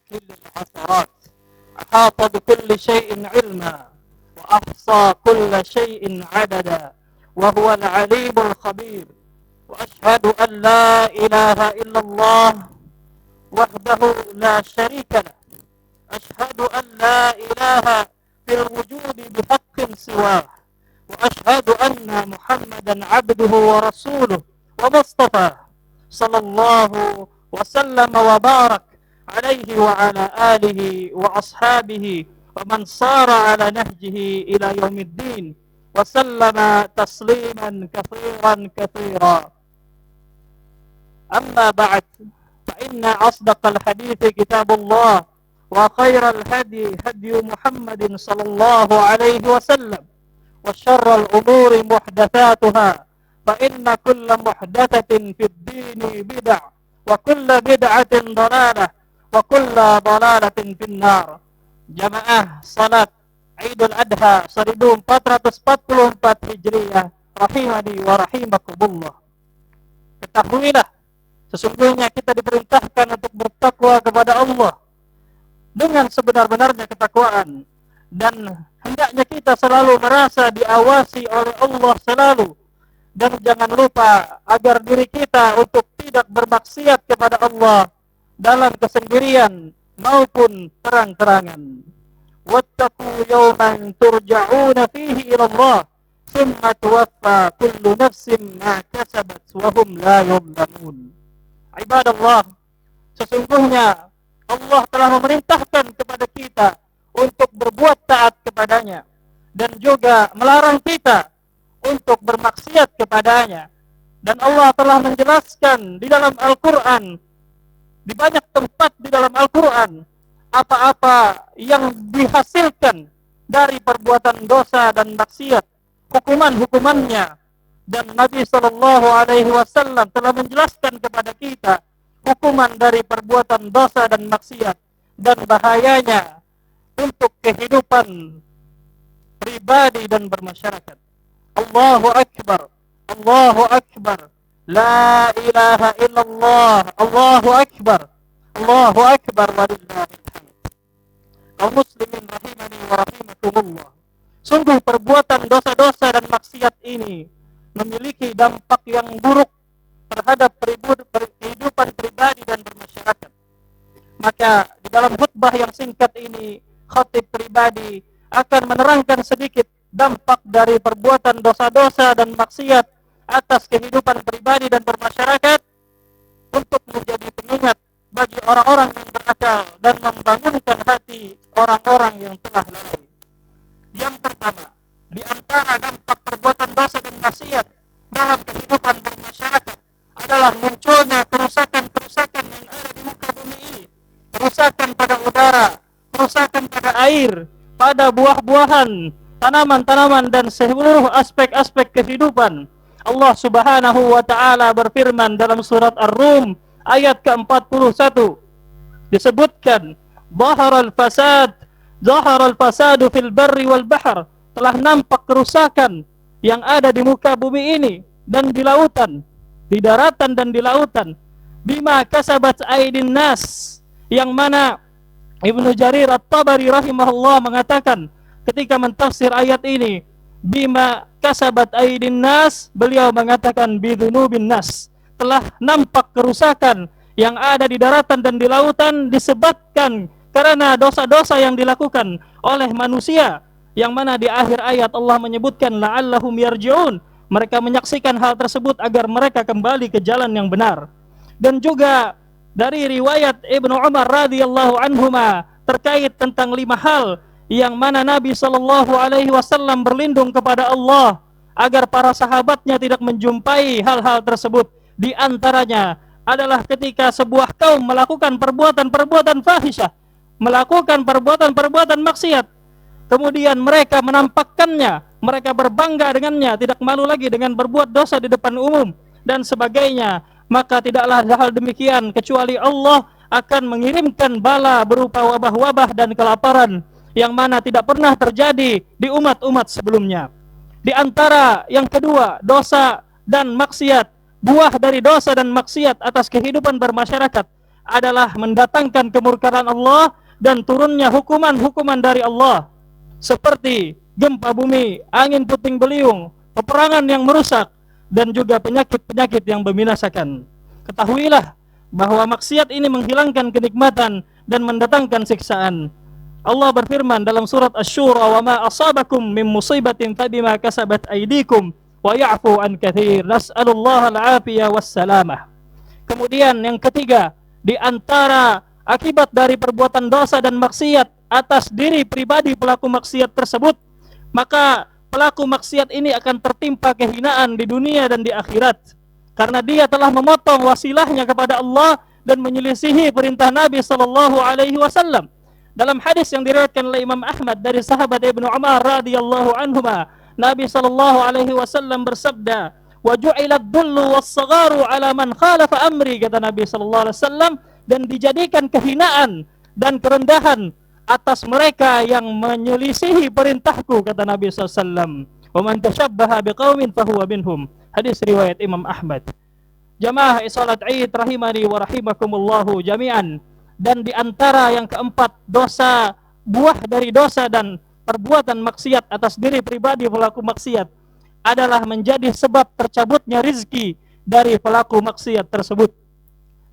كل العثرات، أحاط بكل شيء علما، وأحصى كل شيء عددا، وهو العليم الخبير. وأشهد أن لا إله إلا الله وحده لا شريك له. أشهد أن لا إله في الوجود بحق سواه، وأشهد أن محمدا عبده ورسوله ومصطفاه، صلى الله وسلم وبارك عليه وعلى آله وأصحابه ومن صار على نهجه إلى يوم الدين، وسلم تسليما كثيرا كثيرا. أما بعد، فإن أصدق الحديث كتاب الله، وخير الهدي هدي محمد صلى الله عليه وسلم، وشر الأمور محدثاتها، فإن كل محدثة في الدين بدع، وكل بدعة ضلالة، وكل ضلالة في النار. Jamaah salat Idul Adha 1444 Hijriah, rahimani wa rahimakumullah. Ketahuilah, sesungguhnya kita diperintahkan untuk bertakwa kepada Allah dengan sebenar-benarnya ketakwaan, dan hendaknya kita selalu merasa diawasi oleh Allah selalu, dan jangan lupa agar diri kita untuk tidak bermaksiat kepada Allah dalam kesendirian maupun terang-terangan. Wattaqu yawman turja'una fihi ila Allah, thumma tuwaffa kullu nafsin ma kasabat wa hum la yuzlamun. Ibadallah, sesungguhnya Allah telah memerintahkan kepada kita untuk berbuat taat kepadanya, dan juga melarang kita untuk bermaksiat kepadanya. Dan Allah telah menjelaskan di dalam Al-Quran, di banyak tempat di dalam Al-Quran, apa-apa yang dihasilkan dari perbuatan dosa dan maksiat, hukuman-hukumannya. Dan Nabi SAW telah menjelaskan kepada kita hukuman dari perbuatan dosa dan maksiat, dan bahayanya untuk kehidupan pribadi dan bermasyarakat. Allahu Akbar, Allahu Akbar, la ilaha illallah, Allahu Akbar, Allahu Akbar, walillahil hamd. Kaum muslimin rahimani wa rahimakumullah, sungguh perbuatan dosa-dosa dan maksiat ini memiliki dampak yang buruk terhadap kehidupan pribadi dan bermasyarakat. Maka di dalam khutbah yang singkat ini, khatib pribadi akan menerangkan sedikit dampak dari perbuatan dosa-dosa dan maksiat atas kehidupan pribadi dan bermasyarakat, untuk menjadi pengingat bagi orang-orang yang berakal dan membangunkan hati orang-orang yang telah lalai. Yang pertama, di antara dampak perbuatan dosa dan maksiat dalam kehidupan bermasyarakat adalah munculnya kerusakan-kerusakan yang ada di muka bumi ini. Kerusakan pada udara, kerusakan pada air, pada buah-buahan, tanaman-tanaman, dan seluruh aspek-aspek kehidupan. Allah Subhanahu wa ta'ala berfirman dalam surat Ar-Rum ayat ke-41, disebutkan, Zaharal fasadu fil barri wal bahr, telah nampak kerusakan yang ada di muka bumi ini dan di lautan, di daratan dan di lautan, bima kasabat aydin nas, yang mana Ibnu Jarir At-Tabari rahimahullah mengatakan ketika mentafsir ayat ini, bima kasabat aydin nas, beliau mengatakan bidunubin nas, telah nampak kerusakan yang ada di daratan dan di lautan disebabkan karena dosa-dosa yang dilakukan oleh manusia, yang mana di akhir ayat Allah menyebutkan la'allahum yarji'un, mereka menyaksikan hal tersebut agar mereka kembali ke jalan yang benar. Dan juga dari riwayat Ibnu Umar radhiyallahu anhuma terkait tentang 5 hal yang mana Nabi SAW berlindung kepada Allah agar para sahabatnya tidak menjumpai hal-hal tersebut. Di antaranya adalah ketika sebuah kaum melakukan perbuatan-perbuatan fahisyah, melakukan perbuatan-perbuatan maksiat, kemudian mereka menampakkannya, mereka berbangga dengannya, tidak malu lagi dengan berbuat dosa di depan umum dan sebagainya, maka tidaklah hal demikian kecuali Allah akan mengirimkan bala berupa wabah-wabah dan kelaparan yang mana tidak pernah terjadi di umat-umat sebelumnya. Di antara yang kedua, dosa dan maksiat, buah dari dosa dan maksiat atas kehidupan bermasyarakat adalah mendatangkan kemurkaan Allah dan turunnya hukuman-hukuman dari Allah, seperti gempa bumi, angin puting beliung, peperangan yang merusak, dan juga penyakit-penyakit yang membinasakan. Ketahuilah bahwa maksiat ini menghilangkan kenikmatan dan mendatangkan siksaan. Allah berfirman dalam surat Asy-Syura, "Wa ma asabakum min musibatin fabima kasabat aydikum wa ya'fu an katsir. Nas'alullaha al-'afiyah was-salamah." Kemudian yang ketiga, di antara akibat dari perbuatan dosa dan maksiat atas diri pribadi pelaku maksiat tersebut, maka pelaku maksiat ini akan tertimpa kehinaan di dunia dan di akhirat, karena dia telah memotong wasilahnya kepada Allah dan menyelisihi perintah Nabi sallallahu alaihi wasallam. Dalam hadis yang diriwayatkan oleh Imam Ahmad dari sahabat Ibnu Umar radhiyallahu anhuma, Nabi sallallahu alaihi wasallam bersabda, "Wa ju'ilat dhullu was-sagharu 'ala man khalafa amri," kata Nabi sallallahu alaihi wasallam, dan dijadikan kehinaan dan kerendahan atas mereka yang menyelisihi perintahku, kata Nabi sallallahu alaihi wasallam. "Wa man tashabbaha biqaumin fahuwa minhum." Hadis riwayat Imam Ahmad. Jamaah salat Id rahimani wa rahimakumullahu jami'an. Dan di antara yang keempat, dosa, buah dari dosa dan perbuatan maksiat atas diri pribadi pelaku maksiat adalah menjadi sebab tercabutnya rizki dari pelaku maksiat tersebut.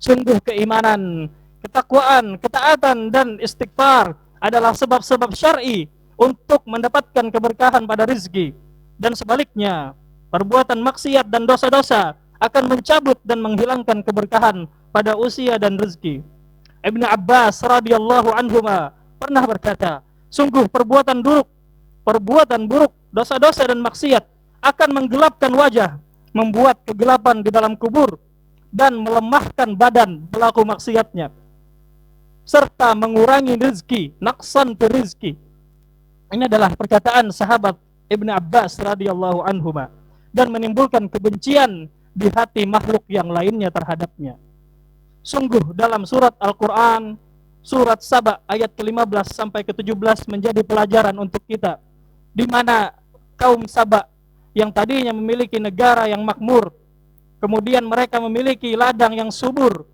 Sungguh keimanan, ketakwaan, ketaatan, dan istighfar adalah sebab-sebab syar'i untuk mendapatkan keberkahan pada rizki. Dan sebaliknya, perbuatan maksiat dan dosa-dosa akan mencabut dan menghilangkan keberkahan pada usia dan rezeki. Ibnu Abbas radhiyallahu anhuma pernah berkata, sungguh perbuatan buruk, dosa-dosa dan maksiat akan menggelapkan wajah, membuat kegelapan di dalam kubur, dan melemahkan badan pelaku maksiatnya, serta mengurangi rezeki, naqsan fi rizki. Ini adalah perkataan sahabat Ibnu Abbas radhiyallahu anhuma, dan menimbulkan kebencian di hati makhluk yang lainnya terhadapnya. Sungguh dalam surat Al-Quran, surat Saba ayat ke-15 sampai ke-17 menjadi pelajaran untuk kita, di mana kaum Saba yang tadinya memiliki negara yang makmur, kemudian mereka memiliki ladang yang subur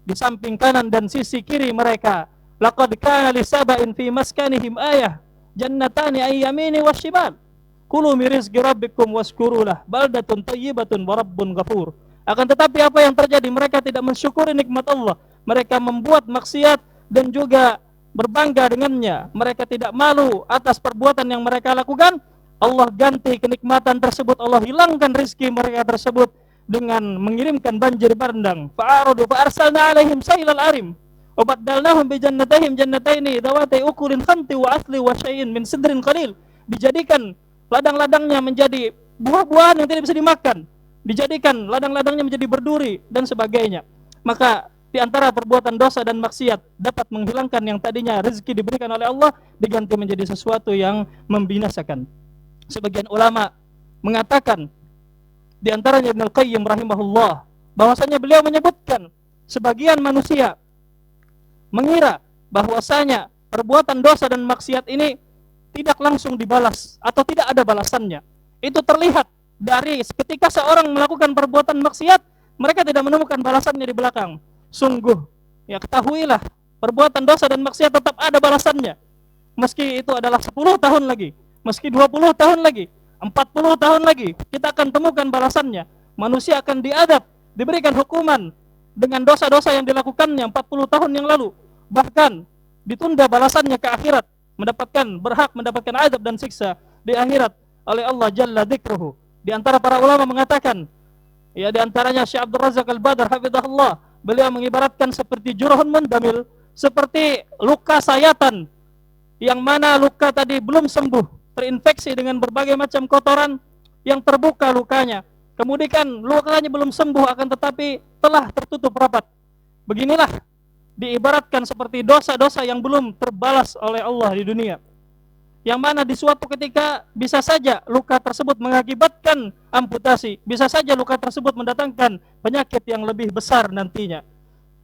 di samping kanan dan sisi kiri mereka. Laqad kana li saba'in fi maskanihim ayah, jannatani ayyamini wasyimal, kulu min rizqi rabbikum washkurulah, baldatun thayyibatun wa rabbun ghafur. Akan tetapi apa yang terjadi? Mereka tidak mensyukuri nikmat Allah. Mereka membuat maksiat dan juga berbangga dengannya. Mereka tidak malu atas perbuatan yang mereka lakukan. Allah ganti kenikmatan tersebut, Allah hilangkan rezeki mereka tersebut dengan mengirimkan banjir bandang. Fa'aradu fa'arsalna alaihim sailal arim wa baddalnahum bi jannatayhim jannataini dawati ukulin khamti wa asli wa syai'in min sidrin qalil. Dijadikan ladang-ladangnya menjadi buah-buahan yang tidak bisa dimakan, dijadikan ladang-ladangnya menjadi berduri dan sebagainya. Maka di antara perbuatan dosa dan maksiat dapat menghilangkan yang tadinya rezeki diberikan oleh Allah diganti menjadi sesuatu yang membinasakan. Sebagian ulama mengatakan, di antaranya Ibnu Al-Qayyim rahimahullah, bahwasanya beliau menyebutkan sebagian manusia mengira bahwasanya perbuatan dosa dan maksiat ini tidak langsung dibalas atau tidak ada balasannya. Itu terlihat dari ketika seorang melakukan perbuatan maksiat, mereka tidak menemukan balasannya di belakang. Sungguh, ya ketahuilah, perbuatan dosa dan maksiat tetap ada balasannya. Meski itu adalah 10 tahun lagi, meski 20 tahun lagi, 40 tahun lagi, kita akan temukan balasannya. Manusia akan diadab, diberikan hukuman dengan dosa-dosa yang dilakukannya 40 tahun yang lalu. Bahkan ditunda balasannya ke akhirat, berhak mendapatkan adab dan siksa di akhirat oleh Allah Jalla Dzikruhu. Di antara para ulama mengatakan, ya di antaranya Syekh Abdul Razak Al-Badr hafizahullah, beliau mengibaratkan seperti jurhun mundamil, seperti luka sayatan yang mana luka tadi belum sembuh, terinfeksi dengan berbagai macam kotoran yang terbuka lukanya. Kemudian lukanya belum sembuh akan tetapi telah tertutup rapat. Beginilah diibaratkan seperti dosa-dosa yang belum terbalas oleh Allah di dunia, yang mana di suatu ketika bisa saja luka tersebut mengakibatkan amputasi, bisa saja luka tersebut mendatangkan penyakit yang lebih besar nantinya.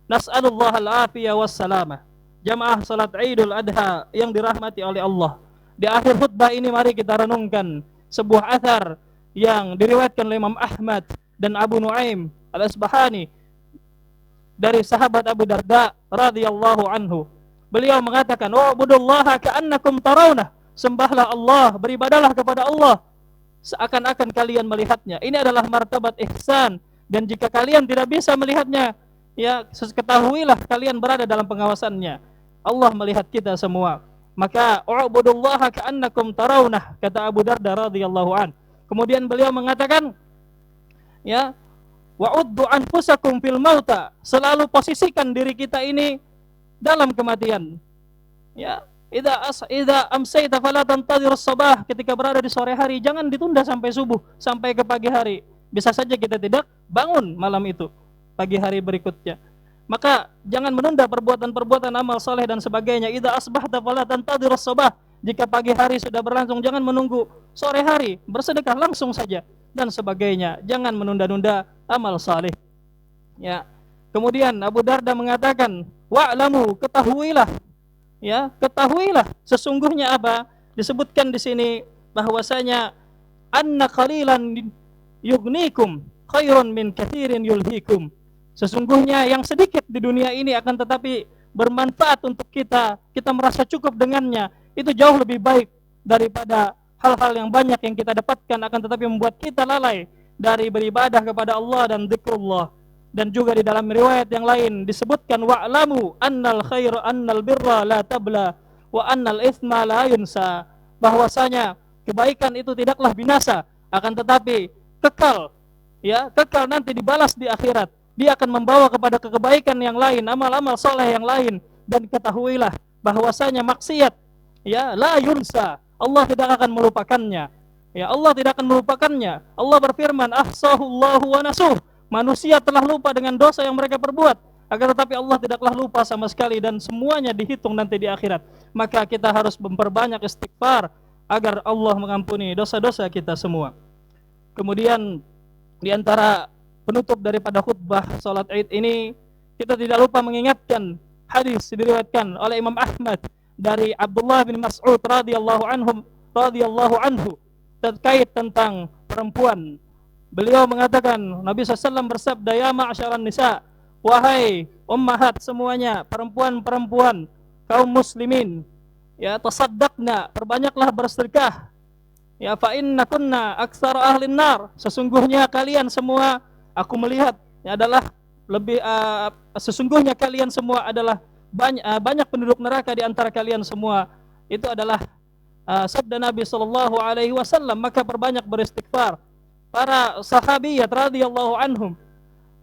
Nas'alullah al-afiyah wassalamah. Jamaah salat Idul Adha yang dirahmati oleh Allah, di akhir khutbah ini mari kita renungkan sebuah athar yang diriwayatkan oleh Imam Ahmad dan Abu Nuaim Al-Asbahani dari sahabat Abu Darda radhiyallahu anhu. Beliau mengatakan, "Wa'budullaha ka'annakum tarawna." Sembahlah Allah, beribadalah kepada Allah seakan-akan kalian melihatnya. Ini adalah martabat ihsan, dan jika kalian tidak bisa melihatnya, ya ketahuilah kalian berada dalam pengawasannya. Allah melihat kita semua. Maka u'budullaha ka'annakum tarawna, kata Abu Darda radhiyallahu an. Kemudian beliau mengatakan, ya, wa'uddu anfusakum fil mauta, selalu posisikan diri kita ini dalam kematian. Ya, idza amsayta fala tantadhir as-sabah, ketika berada di sore hari jangan ditunda sampai subuh, sampai ke pagi hari. Bisa saja kita tidak bangun malam itu, pagi hari berikutnya. Maka jangan menunda perbuatan-perbuatan amal saleh dan sebagainya. Idza asbahta fala tantadhir as-sabah, jika pagi hari sudah berlangsung jangan menunggu sore hari, bersedekah langsung saja dan sebagainya. Jangan menunda-nunda amal saleh. Ya. Kemudian Abu Darda mengatakan, wa'lamu, ketahuilah, ya, ketahuilah sesungguhnya apa? Disebutkan di sini bahwasanya anna qalilan yughnikum khairun min katsirin yulhikum. Sesungguhnya yang sedikit di dunia ini akan tetapi bermanfaat untuk kita, kita merasa cukup dengannya, itu jauh lebih baik daripada hal-hal yang banyak yang kita dapatkan akan tetapi membuat kita lalai dari beribadah kepada Allah dan zikrullah. Dan juga di dalam riwayat yang lain disebutkan, wa'lamu annal khair annal birra la tabla wa annal itsma la yunsa, bahwasanya kebaikan itu tidaklah binasa akan tetapi kekal, ya, kekal nanti dibalas di akhirat. Dia akan membawa kepada kebaikan yang lain, amal-amal soleh yang lain. Dan ketahuilah bahwasanya maksiat, ya, la yunsa, Allah tidak akan melupakannya. Ya, Allah tidak akan melupakannya. Allah berfirman, ahsahullahu wa nasuh, manusia telah lupa dengan dosa yang mereka perbuat, akan tetapi Allah tidaklah lupa sama sekali, dan semuanya dihitung nanti di akhirat. Maka kita harus memperbanyak istighfar agar Allah mengampuni dosa-dosa kita semua. Kemudian di antara penutup daripada khutbah salat Id ini, kita tidak lupa mengingatkan hadis diriwayatkan oleh Imam Ahmad dari Abdullah bin Mas'ud radhiyallahu anhu terkait tentang perempuan. Beliau mengatakan, Nabi SAW bersabda, ya ma'asyaran nisa, wahai ummahat semuanya, perempuan-perempuan kaum muslimin, ya, tasaddaqna, perbanyaklah bersedekah. Ya, fa innakunna aktsara ahlin nar, sesungguhnya kalian semua, aku melihat, ya, adalah lebih sesungguhnya kalian semua adalah banyak penduduk neraka di antara kalian semua. Itu adalah sabda Nabi SAW. Maka perbanyak beristighfar. Para sahabiyat radhiyallahu anhum,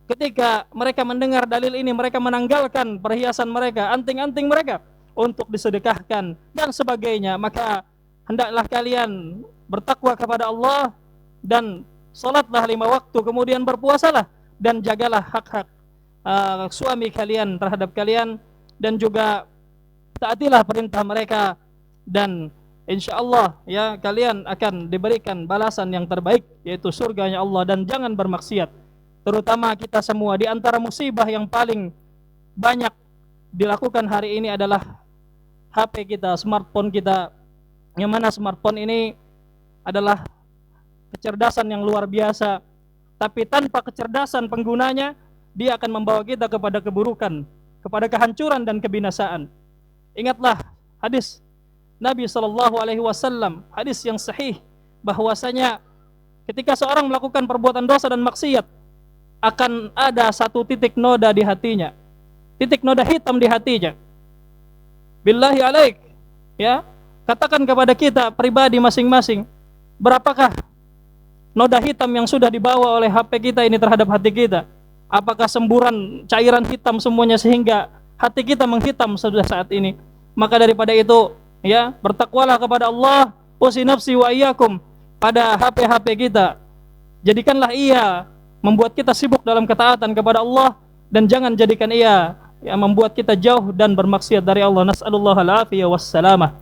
ketika mereka mendengar dalil ini, mereka menanggalkan perhiasan mereka, anting-anting mereka untuk disedekahkan dan sebagainya. Maka hendaklah kalian bertakwa kepada Allah dan salatlah 5 waktu, kemudian berpuasalah dan jagalah hak-hak suami kalian terhadap kalian, dan juga taatilah perintah mereka, dan insyaallah, ya, kalian akan diberikan balasan yang terbaik, yaitu surganya Allah. Dan jangan bermaksiat. Terutama kita semua, di antara musibah yang paling banyak dilakukan hari ini adalah HP kita, smartphone kita, yang mana smartphone ini adalah kecerdasan yang luar biasa, tapi tanpa kecerdasan penggunanya, dia akan membawa kita kepada keburukan, kepada kehancuran dan kebinasaan. Ingatlah hadis Nabi SAW, hadis yang sahih, bahwasanya ketika seorang melakukan perbuatan dosa dan maksiat, akan ada satu titik noda di hatinya, titik noda hitam di hatinya. Billahi alaik, ya, katakan kepada kita pribadi masing-masing, berapakah noda hitam yang sudah dibawa oleh HP kita ini terhadap hati kita? Apakah semburan cairan hitam semuanya sehingga hati kita menghitam sudah saat ini? Maka daripada itu, ya, bertakwalah kepada Allah, usi nafsi wa iyyakum, pada HP kita. Jadikanlah ia membuat kita sibuk dalam ketaatan kepada Allah, dan jangan jadikan ia, ya, membuat kita jauh dan bermaksiat dari Allah. Nas'alullah al-afiyah wassalamah.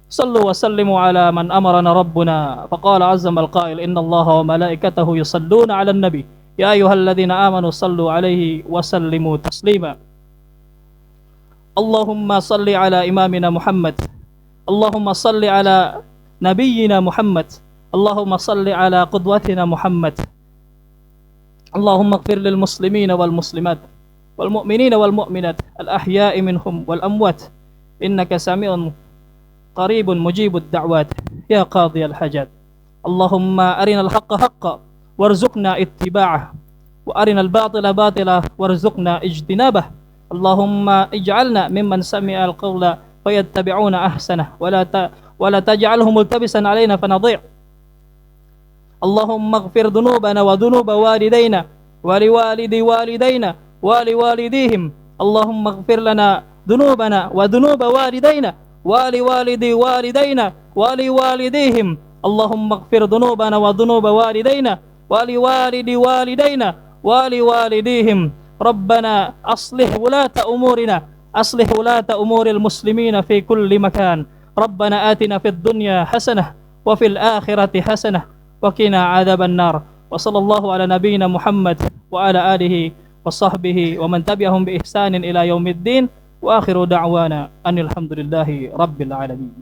Sallu wa sallimu ala man amarana rabbuna faqala azzamal qail innallaha wa malaikatahu yusalluna 'alan nabi ya ayyuhalladzina amanu sallu 'alaihi wa sallimu taslima. Allahumma salli ala imamina Muhammad, Allahumma salli ala nabiyyina Muhammad, Allahumma salli ala qudwatina Muhammad, Allahumma ighfir lil muslimina wal muslimat والمؤمنين والمؤمنات الأحياء منهم والأموات إنك سميع قريب مجيب الدعوات يا قاضي الحاجات. اللهم أرنا الحق حقا وارزقنا اتباعه وأرنا الباطل باطلا وارزقنا اجتنابه. اللهم اجعلنا ممن سمع القول فيتبعون أحسنه ولا تجعله ملتبسا علينا فنضيع. اللهم اغفر ذنوبنا وذنوب والدينا ولوالد والدينا ولوالديهم. اللهم اغفر لنا ذنوبنا وذنوب والدينا ولوالد والدينا ولوالديهم. اللهم اغفر ذنوبنا وذنوب والدينا ولوالد والدينا ولوالديهم. ربنا أصلح ولاة أمورنا، أصلح ولاة أمور المسلمين في كل مكان. ربنا آتنا في الدنيا حسنة وفي الآخرة حسنة وقنا عذاب النار. وصلى الله على نبينا محمد وعلى آله وصحبه ومن تبعهم بإحسان إلى يوم الدين. وآخر دعوانا أن الحمد لله رب العالمين.